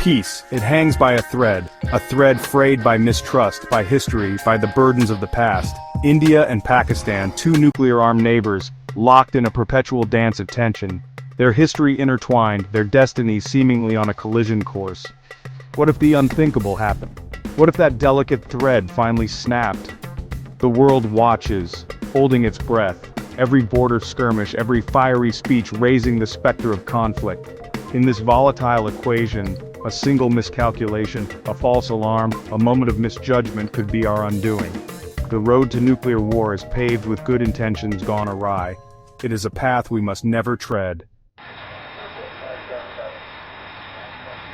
Peace, it hangs by a thread frayed by mistrust, by history, by the burdens of the past. India and Pakistan, two nuclear-armed neighbors, locked in a perpetual dance of tension. Their history intertwined, their destinies seemingly on a collision course. What if the unthinkable happened? What if that delicate thread finally snapped? The world watches, holding its breath, every border skirmish, every fiery speech raising the specter of conflict. In this volatile equation, a single miscalculation, a false alarm, a moment of misjudgment could be our undoing. The road to nuclear war is paved with good intentions gone awry. It is a path we must never tread.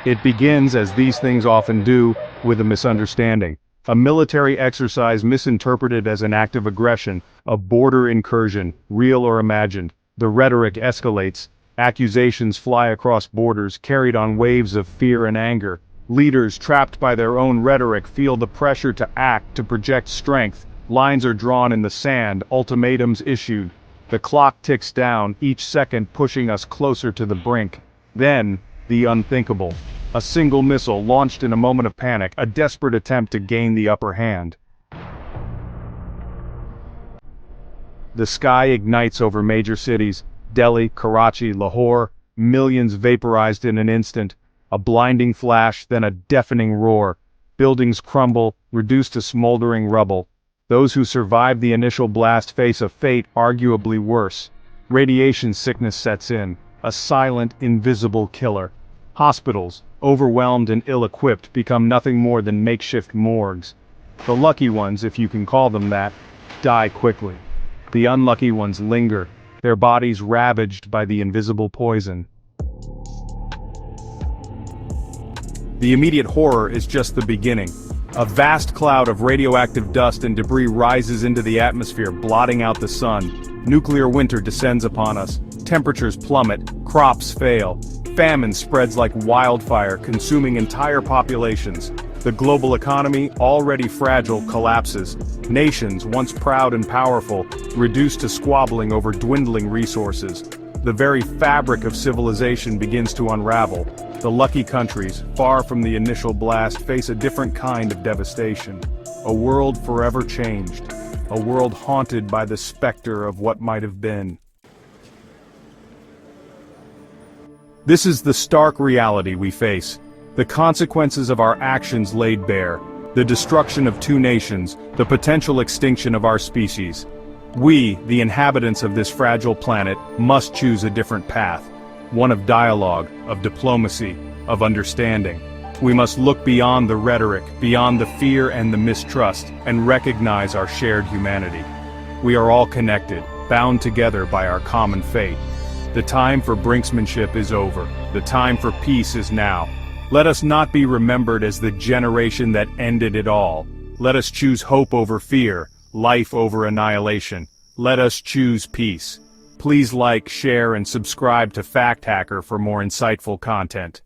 It begins, as these things often do, with a misunderstanding. A military exercise misinterpreted as an act of aggression, a border incursion, real or imagined. The rhetoric escalates. Accusations fly across borders, carried on waves of fear and anger. Leaders, trapped by their own rhetoric, feel the pressure to act, to project strength. Lines are drawn in the sand, ultimatums issued. The clock ticks down, each second pushing us closer to the brink. Then, the unthinkable. A single missile launched in a moment of panic, a desperate attempt to gain the upper hand. The sky ignites over major cities. Delhi, Karachi, Lahore, millions vaporized in an instant. A blinding flash, then a deafening roar. Buildings crumble, reduced to smoldering rubble. Those who survived the initial blast face a fate arguably worse. Radiation sickness sets in, a silent, invisible killer. Hospitals, overwhelmed and ill-equipped, become nothing more than makeshift morgues. The lucky ones, if you can call them that, die quickly. The unlucky ones linger, their bodies ravaged by the invisible poison. The immediate horror is just the beginning. A vast cloud of radioactive dust and debris rises into the atmosphere, blotting out the sun. Nuclear winter descends upon us. Temperatures plummet, crops fail. Famine spreads like wildfire, consuming entire populations. The global economy, already fragile, collapses. Nations, once proud and powerful, reduced to squabbling over dwindling resources. The very fabric of civilization begins to unravel. The lucky countries, far from the initial blast, face a different kind of devastation. A world forever changed. A world haunted by the specter of what might have been. This is the stark reality we face. The consequences of our actions laid bare. The destruction of two nations, the potential extinction of our species. We, the inhabitants of this fragile planet, must choose a different path. One of dialogue, of diplomacy, of understanding. We must look beyond the rhetoric, beyond the fear and the mistrust, and recognize our shared humanity. We are all connected, bound together by our common fate. The time for brinksmanship is over. The time for peace is now. Let us not be remembered as the generation that ended it all. Let us choose hope over fear, life over annihilation. Let us choose peace. Please like, share, and subscribe to Fact Hacker for more insightful content.